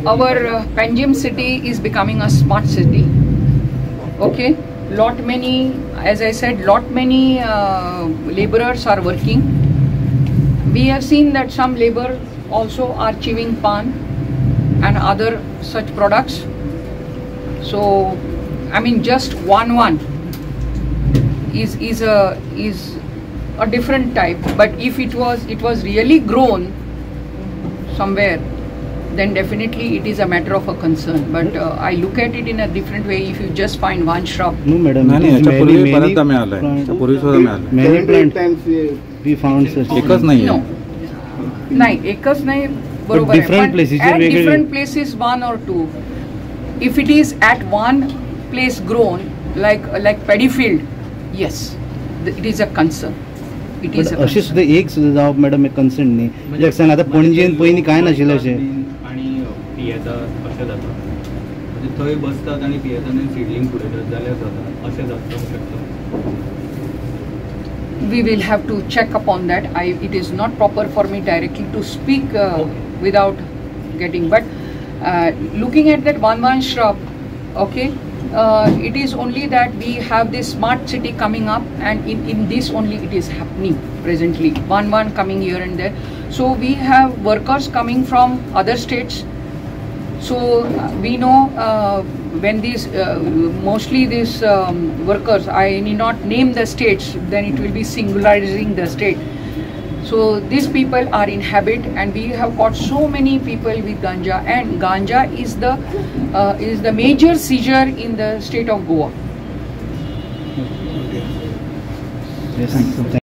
Our Panjim city is becoming a smart city. Okay, as I said, many laborers are working. We have seen that some labor also are chewing pan and other such products. So, I mean, just one is a different type. But if it was really grown somewhere, then definitely it is a matter of a concern. But I look at it in a different way. If you just find one shrub. No, madam. Many plants we found such. No. Ekaz nahi. But different places. At different places, one or two. If it is at one place grown, like paddy field, yes, it is a concern. It is a concern. अशी सुद्धा एक सुद्धा जाव madam एक concern न्ही म्हणजे सांग आता पणजेन पयलीं काय नाशिल्लें अशें आनी पियेतात अशें जाता म्हणजे थंय बसतात आनी पियेतात आनी सिडलींग फुडयतात जाल्यार जाता अशें जावंक शकता. We will have to check upon that. It is not proper for me directly to speak without getting, but looking at that one shrub, okay, it is only that we have this smart city coming up, and in this only it is happening presently, one coming here and there. So we have workers coming from other states. So we know when these mostly these workers, I need not name the states, then it will be singularizing the state. So these people are in habit, and we have got so many people with ganja, and ganja is the major seizure in the state of Goa. Yes.